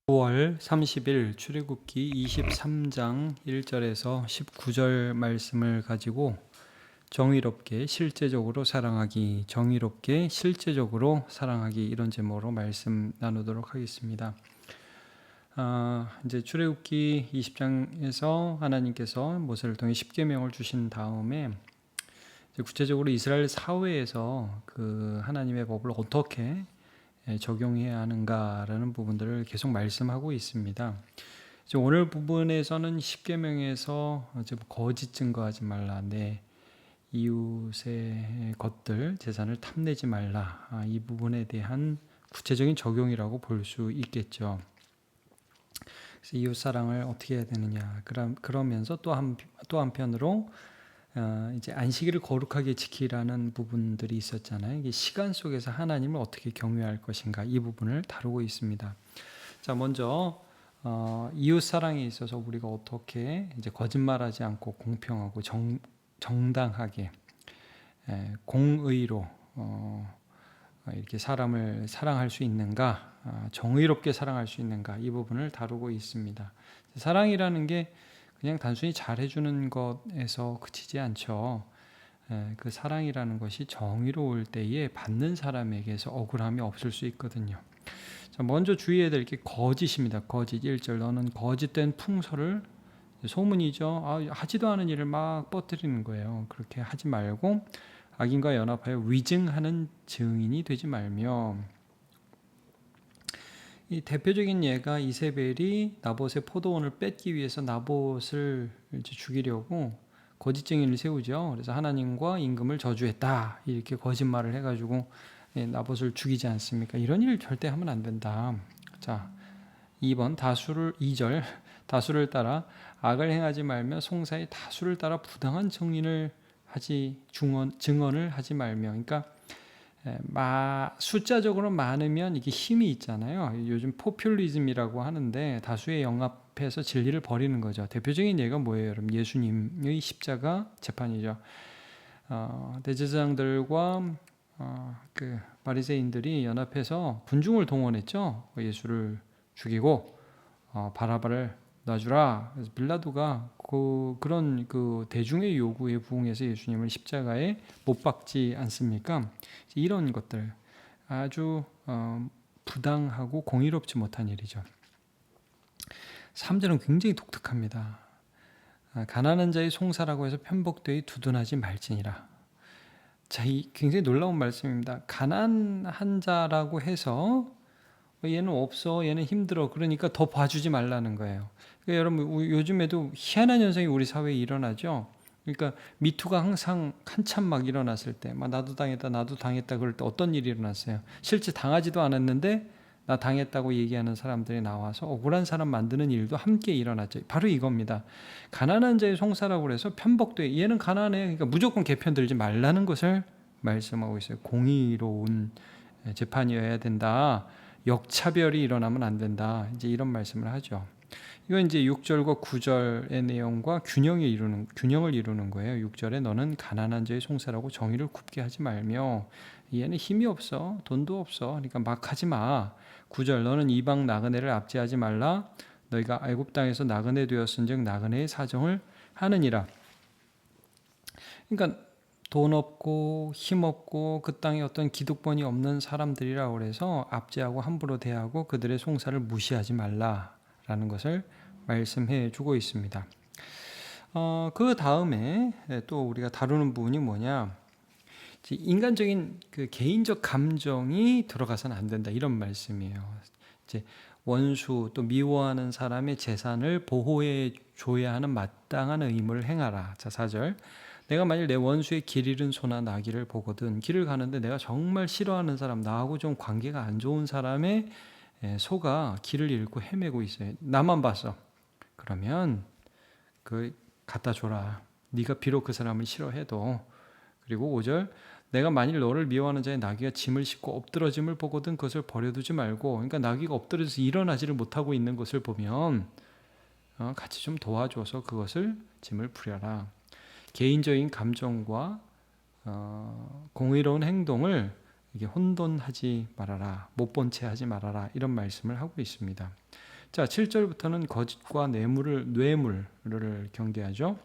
9월 30일 출애굽기 23장 1절에서 19절 말씀을 가지고 정의롭게 실제적으로 사랑하기, 정의롭게 실제적으로 사랑하기, 이런 제목으로 말씀 나누도록 하겠습니다. 이제 출애굽기 20장에서 하나님께서 모세를 통해 십계명을 주신 다음에 이제 구체적으로 이스라엘 사회에서 그 하나님의 법을 어떻게 적용해야 하는가라는 부분들을 계속 말씀하고 있습니다. 오늘 부분에서는 십계명에서 거짓 증거하지 말라, 내 이웃의 것들, 재산을 탐내지 말라, 이 부분에 대한 구체적인 적용이라고 볼 수 있겠죠. 그래서 이웃 사랑을 어떻게 해야 되느냐, 그러면서 또 한편으로 이제 안식일을 거룩하게 지키라는 부분들이 있었잖아요. 이게 시간 속에서 하나님을 어떻게 경외할 것인가, 이 부분을 다루고 있습니다. 자, 먼저 이웃 사랑에 있어서 우리가 어떻게 이제 거짓말하지 않고 공평하고 정당하게 공의로 이렇게 사람을 사랑할 수 있는가, 정의롭게 사랑할 수 있는가, 이 부분을 다루고 있습니다. 사랑이라는 게 그냥 단순히 잘해주는 것에서 그치지 않죠. 그 사랑이라는 것이 정의로울 때에 받는 사람에게서 억울함이 없을 수 있거든요. 자, 먼저 주의해야 될 게 거짓입니다. 거짓 1절, 너는 거짓된 풍설을, 소문이죠. 하지도 않은 일을 막 뻗뜨리는 거예요. 그렇게 하지 말고 악인과 연합하여 위증하는 증인이 되지 말며. 이 대표적인 예가 이세벨이 나봇의 포도원을 뺏기 위해서 나봇을 죽이려고 거짓 증인을 세우죠. 그래서 하나님과 임금을 저주했다, 이렇게 거짓말을 해가지고 나봇을 죽이지 않습니까? 이런 일 절대 하면 안 된다. 자, 2번 2절, 다수를 따라 악을 행하지 말며 송사의 다수를 따라 부당한 증언을 하지 말며. 그러니까 숫자적으로 많으면 이게 힘이 있잖아요. 요즘 포퓰리즘이라고 하는데 다수의 영합해서 진리를 버리는 거죠. 대표적인 예가 뭐예요, 여러분? 예수님의 십자가 재판이죠. 대제사장들과 그 바리새인들이 연합해서 군중을 동원했죠. 예수를 죽이고 바라바를 놔주라. 그래서 빌라도가 그런 대중의 요구에 부응해서 예수님을 십자가에 못 박지 않습니까? 이런 것들 아주 부당하고 공의롭지 못한 일이죠. 3절은 굉장히 독특합니다. 가난한 자의 송사라고 해서 편복되이 두둔하지 말지니라. 자, 이 굉장히 놀라운 말씀입니다. 가난한 자라고 해서 얘는 없어, 얘는 힘들어, 그러니까 더 봐주지 말라는 거예요. 그러니까 여러분, 요즘에도 희한한 현상이 우리 사회에 일어나죠. 그러니까 미투가 항상 한참 막 일어났을 때, 막 나도 당했다 그럴 때 어떤 일이 일어났어요? 실제 당하지도 않았는데 나 당했다고 얘기하는 사람들이 나와서 억울한 사람 만드는 일도 함께 일어났죠. 바로 이겁니다. 가난한 자의 송사라고 해서 편복돼, 얘는 가난해, 그러니까 무조건 개편 들지 말라는 것을 말씀하고 있어요. 공의로운 재판이어야 된다. 역차별이 일어나면 안 된다. 이제 이런 말씀을 하죠. 이건 이제 6절과 9절의 내용과 균형을 이루는 거예요. 6절에 너는 가난한 자의 송사라고 정의를 굽게 하지 말며, 얘는 힘이 없어, 돈도 없어, 그러니까 막 하지 마. 9절, 너는 이방 나그네를 압제하지 말라. 너희가 애굽 땅에서 나그네 되었은즉 나그네의 사정을 하느니라. 그러니까 돈 없고 힘 없고 그 땅에 어떤 기득권이 없는 사람들이라고 해서 압제하고 함부로 대하고 그들의 송사를 무시하지 말라라는 것을 말씀해 주고 있습니다. 그 다음에 또 우리가 다루는 부분이 뭐냐, 인간적인 그 개인적 감정이 들어가서는 안 된다, 이런 말씀이에요. 이제 원수, 또 미워하는 사람의 재산을 보호해 줘야 하는 마땅한 의무를 행하라. 자, 4절, 내가 만일 내 원수의 길 잃은 소나 나귀를 보거든, 길을 가는데 내가 정말 싫어하는 사람, 나하고 좀 관계가 안 좋은 사람의 소가 길을 잃고 헤매고 있어요. 나만 봤어. 그러면 갖다 줘라. 네가 비록 그 사람을 싫어해도. 그리고 5절, 내가 만일 너를 미워하는 자의 나귀가 짐을 싣고 엎드러짐을 보거든 그것을 버려두지 말고. 그러니까 나귀가 엎드려서 일어나지를 못하고 있는 것을 보면 같이 좀 도와줘서 그것을 짐을 부려라. 개인적인 감정과 공의로운 행동을 이게 혼돈하지 말아라, 못 본 채 하지 말아라, 이런 말씀을 하고 있습니다. 자, 7절부터는 거짓과 뇌물을 경계하죠.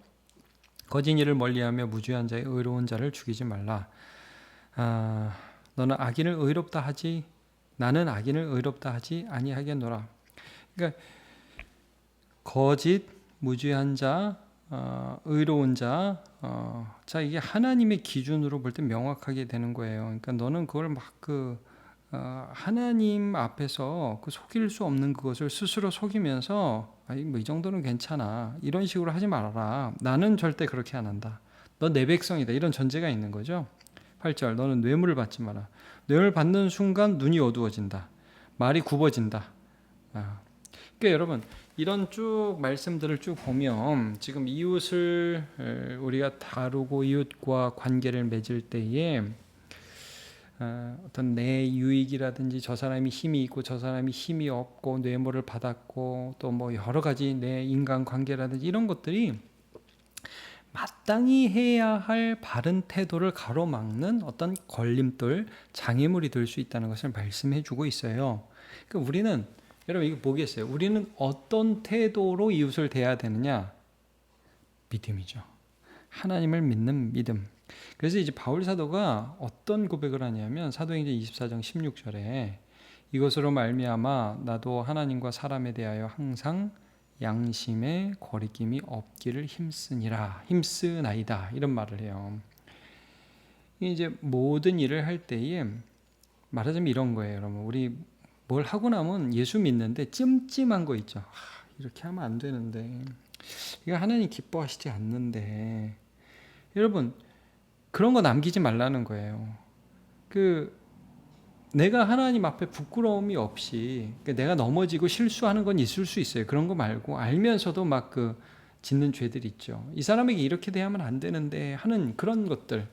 거짓 일을 멀리하며 무죄한 자의 의로운 자를 죽이지 말라. 너는 악인을 의롭다 하지 나는 악인을 의롭다 하지 아니하겠노라. 그러니까 거짓, 무죄한 자, 의로운 자, 자 이게 하나님의 기준으로 볼 때 명확하게 되는 거예요. 그러니까 너는 그걸 막 하나님 앞에서 그 속일 수 없는 그것을 스스로 속이면서 뭐 이 정도는 괜찮아 이런 식으로 하지 말아라. 나는 절대 그렇게 안 한다. 너 내 백성이다. 이런 전제가 있는 거죠. 8절 너는 뇌물을 받지 마라. 뇌물 받는 순간 눈이 어두워진다. 말이 굽어진다. 그러니까 여러분 이런 쭉 말씀들을 쭉 보면 지금 이웃을 우리가 다루고 이웃과 관계를 맺을 때에 어떤 내 유익이라든지 저 사람이 힘이 있고 저 사람이 힘이 없고 뇌물을 받았고 또 뭐 여러 가지 내 인간관계라든지 이런 것들이 마땅히 해야 할 바른 태도를 가로막는 어떤 걸림돌, 장애물이 될 수 있다는 것을 말씀해 주고 있어요. 그러니까 우리는 여러분 이거 보겠어요. 우리는 어떤 태도로 이웃을 대해야 되느냐? 믿음이죠. 하나님을 믿는 믿음. 그래서 이제 바울 사도가 어떤 고백을 하냐면 사도행전 24장 16절에 이것으로 말미암아 나도 하나님과 사람에 대하여 항상 양심에 거리낌이 없기를 힘쓰나이다 이런 말을 해요. 이제 모든 일을 할 때에 말하자면 이런 거예요, 여러분. 우리 뭘 하고 나면 예수 믿는데 찜찜한 거 있죠. 이렇게 하면 안 되는데 이거 하나님 기뻐하시지 않는데 여러분 그런 거 남기지 말라는 거예요. 내가 하나님 앞에 부끄러움이 없이 내가 넘어지고 실수하는 건 있을 수 있어요. 그런 거 말고 알면서도 막 짓는 죄들 있죠. 이 사람에게 이렇게 대하면 안 되는데 하는 그런 것들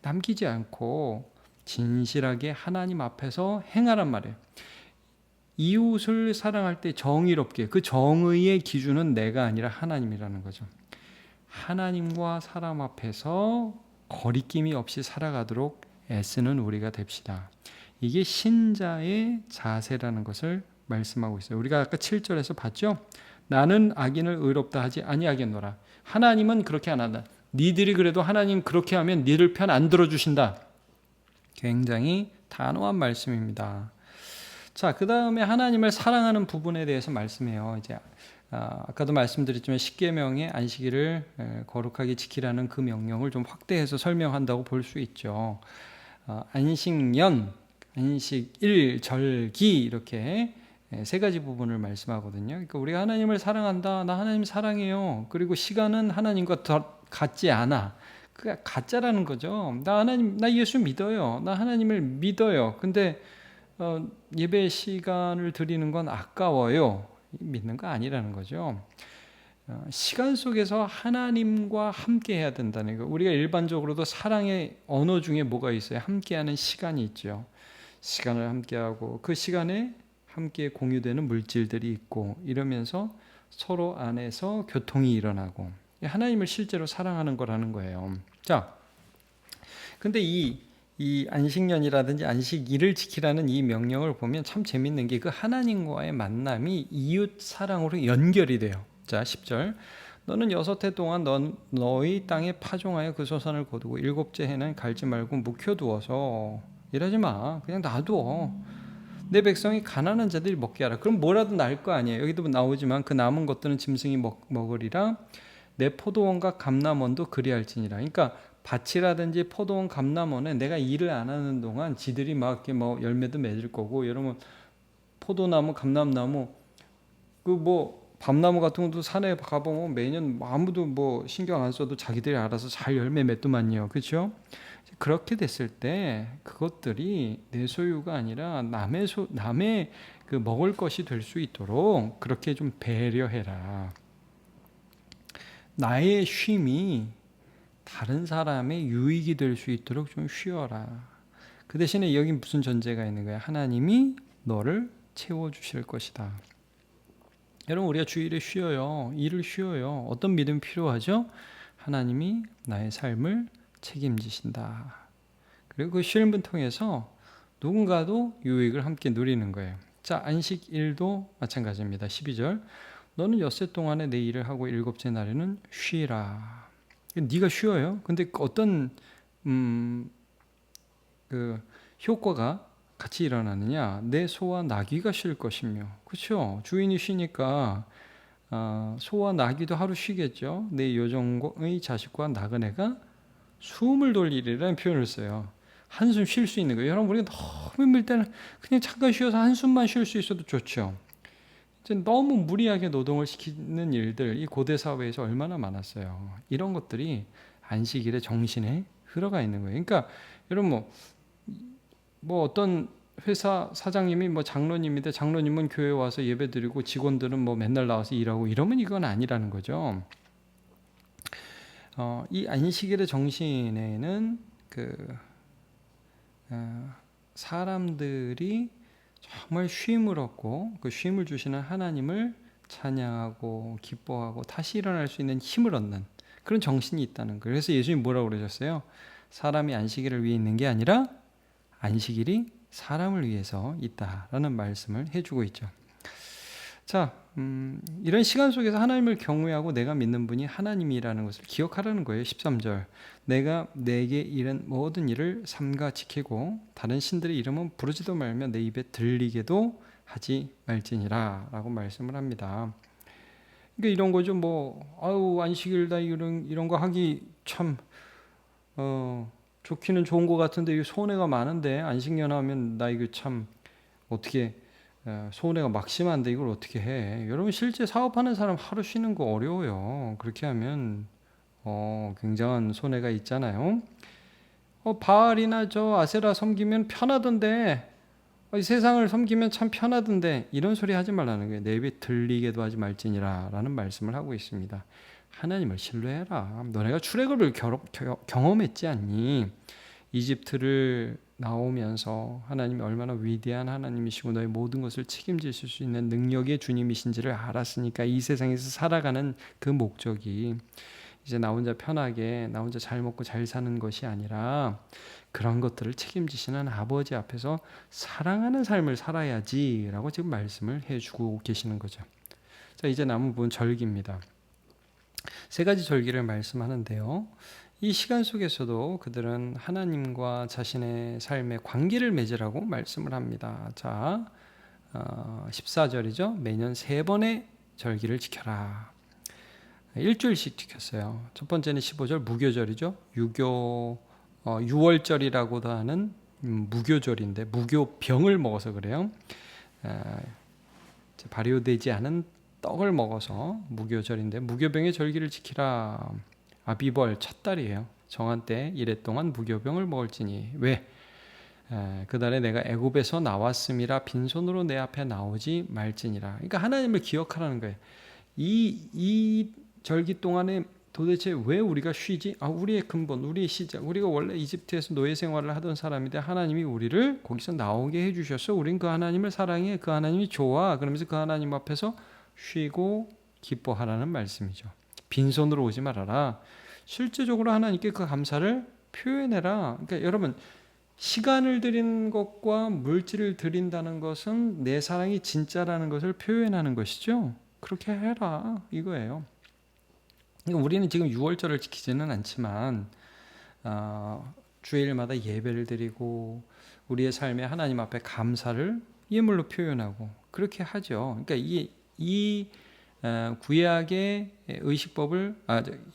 남기지 않고 진실하게 하나님 앞에서 행하란 말이에요. 이웃을 사랑할 때 정의롭게 그 정의의 기준은 내가 아니라 하나님이라는 거죠. 하나님과 사람 앞에서 거리낌이 없이 살아가도록 애쓰는 우리가 됩시다. 이게 신자의 자세라는 것을 말씀하고 있어요. 우리가 아까 7절에서 봤죠? 나는 악인을 의롭다 하지 아니하겠노라. 하나님은 그렇게 안 한다. 니들이 그래도 하나님 그렇게 하면 니들 편 안 들어주신다. 굉장히 단호한 말씀입니다. 자, 그 다음에 하나님을 사랑하는 부분에 대해서 말씀해요. 이제 아까도 말씀드렸지만 십계명의 안식일을 거룩하게 지키라는 그 명령을 좀 확대해서 설명한다고 볼 수 있죠. 안식년, 안식일, 절기 이렇게 세 가지 부분을 말씀하거든요. 그러니까 우리가 하나님을 사랑한다. 나 하나님 사랑해요. 그리고 시간은 하나님과 같지 않아. 그게 가짜라는 거죠. 나 예수 믿어요. 나 하나님을 믿어요. 근데 예배 시간을 드리는 건 아까워요. 믿는 거 아니라는 거죠. 시간 속에서 하나님과 함께 해야 된다는 거. 우리가 일반적으로도 사랑의 언어 중에 뭐가 있어요? 함께하는 시간이 있죠. 시간을 함께하고 그 시간에 함께 공유되는 물질들이 있고 이러면서 서로 안에서 교통이 일어나고 하나님을 실제로 사랑하는 거라는 거예요. 자, 근데 이 안식년이라든지 안식일을 지키라는 이 명령을 보면 참 재밌는 게 그 하나님과의 만남이 이웃 사랑으로 연결이 돼요. 자, 10절 너는 6해 동안 너희 땅에 파종하여 그 소산을 거두고 7째 해는 갈지 말고 묵혀두어서 일하지 마. 그냥 놔둬. 내 백성이 가난한 자들이 먹게 하라. 그럼 뭐라도 날 거 아니에요. 여기도 나오지만 그 남은 것들은 짐승이 먹으리라. 내 포도원과 감람원도 그리할지니라. 그러니까 밭이라든지 포도원, 감람원에 내가 일을 안 하는 동안 지들이 막 이렇게 뭐 열매도 맺을 거고, 여러분 포도나무, 감람나무, 밤나무 같은 것도 산에 가보면 매년 아무도 뭐 신경 안 써도 자기들이 알아서 잘 열매 맺더만요. 그렇죠? 그렇게 됐을 때 그것들이 내 소유가 아니라 남의 그 먹을 것이 될 수 있도록 그렇게 좀 배려해라. 나의 쉼이 다른 사람의 유익이 될 수 있도록 좀 쉬어라. 그 대신에 여기 무슨 전제가 있는 거야? 하나님이 너를 채워주실 것이다. 여러분 우리가 주일에 쉬어요. 일을 쉬어요. 어떤 믿음이 필요하죠? 하나님이 나의 삶을 책임지신다. 그리고 그 쉼을 통해서 누군가도 유익을 함께 누리는 거예요. 자, 안식일도 마찬가지입니다. 12절. 너는 엿새 동안에 내 일을 하고 일곱째 날에는 쉬라. 네가 쉬어요. 근데 어떤 그 효과가 같이 일어나느냐? 내 소와 나귀가 쉴 것이며, 그렇죠? 주인이 쉬니까 소와 나귀도 하루 쉬겠죠. 내 요정의 자식과 나그네가 숨을 돌리리라는 표현을 써요. 한숨 쉴 수 있는 거예요. 여러분, 우리가 너무 힘들 때는 그냥 잠깐 쉬어서 한숨만 쉴 수 있어도 좋죠. 이제 너무 무리하게 노동을 시키는 일들, 이 고대 사회에서 얼마나 많았어요. 이런 것들이 안식일의 정신에 들어가 있는 거예요. 그러니까 여러분 뭐 어떤 회사 사장님이 뭐 장로님인데 장로님은 교회 와서 예배드리고 직원들은 뭐 맨날 나와서 일하고 이러면 이건 아니라는 거죠. 이 안식일의 정신에는 사람들이 정말 쉼을 얻고 그 쉼을 주시는 하나님을 찬양하고 기뻐하고 다시 일어날 수 있는 힘을 얻는 그런 정신이 있다는 거예요. 그래서 예수님이 뭐라고 그러셨어요? 사람이 안식일을 위해 있는 게 아니라 안식일이 사람을 위해서 있다라는 말씀을 해주고 있죠. 자, 이런 시간 속에서 하나님을 경외하고 내가 믿는 분이 하나님이라는 것을 기억하라는 거예요. 13절. 내가 내게 이른 모든 일을 삼가 지키고 다른 신들의 이름은 부르지도 말며 내 입에 들리게도 하지 말지니라 라고 말씀을 합니다. 그러니까 이런 거죠. 안식일다 이런 거 하기 참 좋기는 좋은 것 같은데 이거 손해가 많은데 안식년 나 이거 참 어떻게 손해가 막심한데 이걸 어떻게 해? 여러분 실제 사업하는 사람 하루 쉬는 거 어려워요. 그렇게 하면 굉장한 손해가 있잖아요. 바알이나 저 아세라 섬기면 편하던데 이 세상을 섬기면 참 편하던데 이런 소리 하지 말라는 거예요. 내 입에 들리게도 하지 말지니라 라는 말씀을 하고 있습니다. 하나님을 신뢰해라. 너네가 출애굽을 경험했지 않니? 이집트를 나오면서 하나님이 얼마나 위대한 하나님이시고 너의 모든 것을 책임지실 수 있는 능력의 주님이신지를 알았으니까 이 세상에서 살아가는 그 목적이 이제 나 혼자 편하게 나 혼자 잘 먹고 잘 사는 것이 아니라 그런 것들을 책임지시는 아버지 앞에서 사랑하는 삶을 살아야지라고 지금 말씀을 해주고 계시는 거죠. 자, 이제 남은 부분 절기입니다. 세 가지 절기를 말씀하는데요. 이 시간 속에서도 그들은 하나님과 자신의 삶의 관계를 맺으라고 말씀을 합니다. 자, 14절이죠. 매년 3번의 절기를 지켜라. 일주일씩 지켰어요. 첫 번째는 15절 무교절이죠. 6월절이라고도 하는 무교절인데 무교병을 먹어서 그래요. 발효되지 않은 떡을 먹어서 무교절인데 무교병의 절기를 지키라. 아비벌 첫 달이에요. 정한 때 이래 동안 무교병을 먹을지니 왜? 그달에 내가 애굽에서 나왔음이라 빈손으로 내 앞에 나오지 말지니라. 그러니까 하나님을 기억하라는 거예요. 이 절기 동안에 도대체 왜 우리가 쉬지? 우리의 근본, 우리의 시작. 우리가 원래 이집트에서 노예 생활을 하던 사람인데 하나님이 우리를 거기서 나오게 해주셨어. 우린 그 하나님을 사랑해. 그 하나님이 좋아. 그러면서 그 하나님 앞에서 쉬고 기뻐하라는 말씀이죠. 빈손으로 오지 말아라. 실제적으로 하나님께 그 감사를 표현해라. 그러니까 여러분 시간을 드린 것과 물질을 드린다는 것은 내 사랑이 진짜라는 것을 표현하는 것이죠. 그렇게 해라 이거예요. 그러니까 우리는 지금 6월절을 지키지는 않지만 주일마다 예배를 드리고 우리의 삶에 하나님 앞에 감사를 예물로 표현하고 그렇게 하죠. 그러니까 이 구약의 의식법을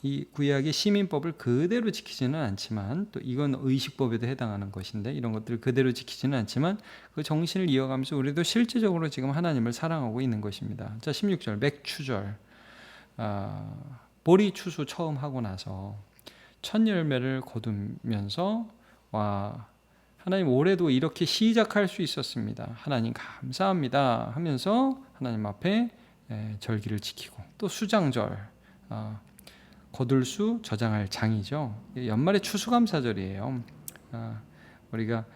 이 구약의 시민법을 그대로 지키지는 않지만 또 이건 의식법에도 해당하는 것인데 이런 것들을 그대로 지키지는 않지만 그 정신을 이어가면서 우리도 실제적으로 지금 하나님을 사랑하고 있는 것입니다. 자, 16절 맥추절 보리 추수 처음 하고 나서 첫 열매를 거두면서 하나님 올해도 이렇게 시작할 수 있었습니다. 하나님 감사합니다 하면서 하나님 앞에 절기를 지키고 또 수장절 거둘 수 저장할 장이죠. 연말의 추수감사절이에요. 우리가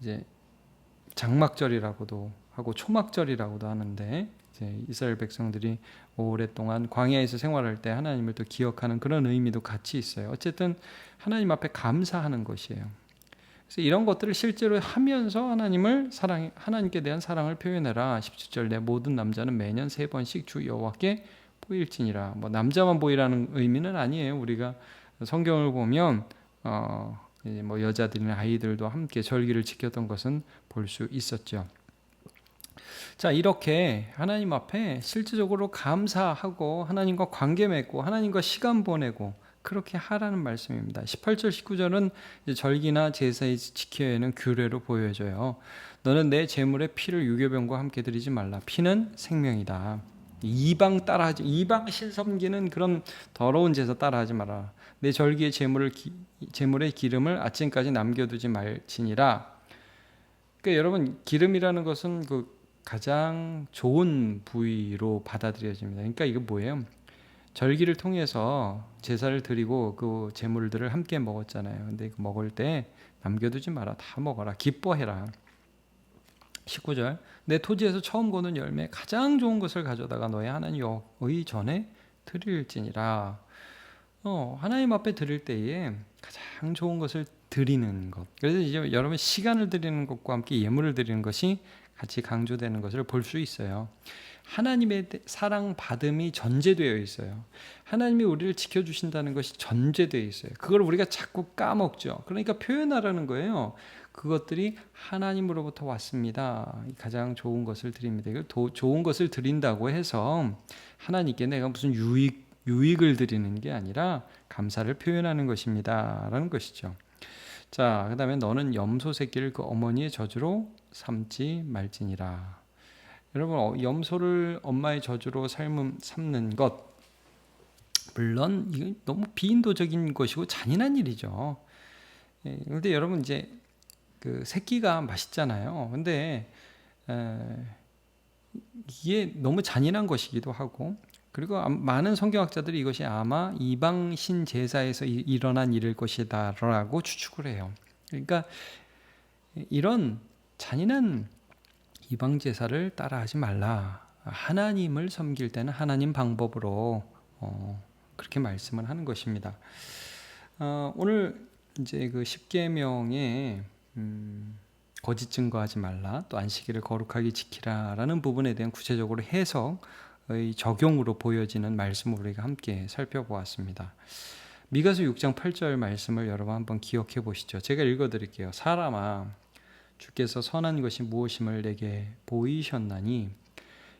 이제 장막절이라고도 하고 초막절이라고도 하는데 이제 이스라엘 백성들이 오랫동안 광야에서 생활할 때 하나님을 또 기억하는 그런 의미도 같이 있어요. 어쨌든 하나님 앞에 감사하는 것이에요. 그래서 이런 것들을 실제로 하면서 하나님께 대한 사랑을 표현해라. 17절 내 모든 남자는 매년 3번씩 주 여호와께 보일지니라. 뭐 남자만 보이라는 의미는 아니에요. 우리가 성경을 보면 이제 뭐 여자들이나 아이들도 함께 절기를 지켰던 것은 볼 수 있었죠. 자, 이렇게 하나님 앞에 실질적으로 감사하고 하나님과 관계 맺고 하나님과 시간 보내고 그렇게 하라는 말씀입니다. 18절 19절은 절기나 제사에 지켜야 하는 규례로 보여져요. 너는 내 제물의 피를 유교병과 함께 드리지 말라. 피는 생명이다. 이방 신 섬기는 그런 더러운 제사 따라하지 마라. 내 절기의 제물의 기름을 아침까지 남겨두지 말지니라. 그러니까 여러분, 기름이라는 것은 그 가장 좋은 부위로 받아들여집니다. 그러니까 이거 뭐예요? 절기를 통해서 제사를 드리고 그 제물들을 함께 먹었잖아요. 근데 그 먹을 때 남겨두지 마라. 다 먹어라. 기뻐해라. 19절 내 토지에서 처음 거둔 열매 가장 좋은 것을 가져다가 너의 하나님 여호와의 전에 드릴지니라. 하나님 앞에 드릴 때에 가장 좋은 것을 드리는 것. 그래서 이제 여러분 시간을 드리는 것과 함께 예물을 드리는 것이 같이 강조되는 것을 볼 수 있어요. 하나님의 사랑 받음이 전제되어 있어요. 하나님이 우리를 지켜주신다는 것이 전제되어 있어요. 그걸 우리가 자꾸 까먹죠. 그러니까 표현하라는 거예요. 그것들이 하나님으로부터 왔습니다. 가장 좋은 것을 드립니다. 이걸 좋은 것을 드린다고 해서 하나님께 내가 무슨 유익을 드리는 게 아니라 감사를 표현하는 것입니다. 라는 것이죠. 자, 그 다음에 너는 염소 새끼를 그 어머니의 저주로 삼지 말지니라. 여러분, 염소를 엄마의 저주로 삼는 것, 물론 이건 너무 비인도적인 것이고 잔인한 일이죠. 그런데 여러분 이제 그 새끼가 맛있잖아요. 근데 이게 너무 잔인한 것이기도 하고, 그리고 많은 성경학자들이 이것이 아마 이방신 제사에서 일어난 일일 것이다라고 추측을 해요. 그러니까 이런 잔인한 이방 제사를 따라하지 말라. 하나님을 섬길 때는 하나님 방법으로 그렇게 말씀을 하는 것입니다. 오늘 이제 그 십계명에 거짓 증거하지 말라, 또 안식일을 거룩하게 지키라라는 부분에 대한 구체적으로 해석의 적용으로 보여지는 말씀을 우리가 함께 살펴보았습니다. 미가서 6장 8절 말씀을 여러분 한번 기억해 보시죠. 제가 읽어드릴게요. 사람아, 주께서 선한 것이 무엇임을 내게 보이셨나니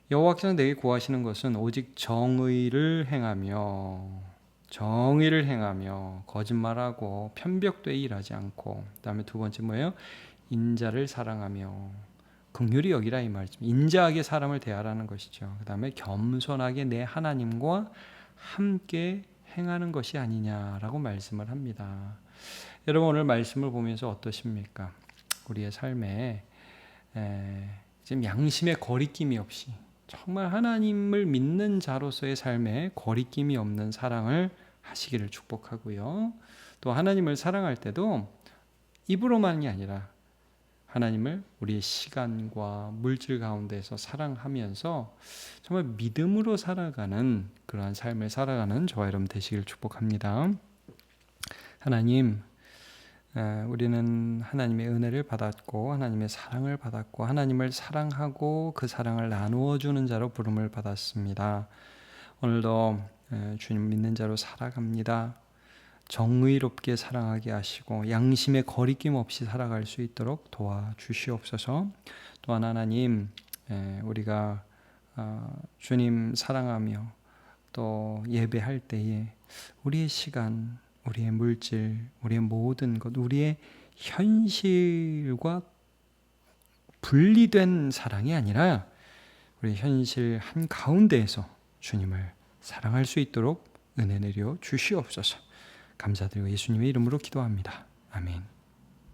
여호와께서 내게 구하시는 것은 오직 정의를 행하며 거짓말하고 편벽되이 일하지 않고, 그다음에 두 번째 뭐예요? 인자를 사랑하며 긍휼히 여기라, 이 말씀. 인자하게 사람을 대하라는 것이죠. 그다음에 겸손하게 내 하나님과 함께 행하는 것이 아니냐라고 말씀을 합니다. 여러분, 오늘 말씀을 보면서 어떠십니까? 우리의 삶에 지금 양심의 거리낌이 없이 정말 하나님을 믿는 자로서의 삶에 거리낌이 없는 사랑을 하시기를 축복하고요. 또 하나님을 사랑할 때도 입으로만이 아니라 하나님을 우리의 시간과 물질 가운데서 사랑하면서 정말 믿음으로 살아가는 그러한 삶을 살아가는 저와 여러분 되시길 축복합니다. 하나님, 우리는 하나님의 은혜를 받았고 하나님의 사랑을 받았고 하나님을 사랑하고 그 사랑을 나누어 주는 자로 부름을 받았습니다. 오늘도 주님 믿는 자로 살아갑니다. 정의롭게 사랑하게 하시고 양심의 거리낌 없이 살아갈 수 있도록 도와주시옵소서. 또한 하나님, 우리가 주님 사랑하며 또 예배할 때에 우리의 시간, 우리의 물질, 우리의 모든 것, 우리의 현실과 분리된 사랑이 아니라 우리 현실 한가운데에서 주님을 사랑할 수 있도록 은혜 내려 주시옵소서. 감사드리고 예수님의 이름으로 기도합니다. 아멘.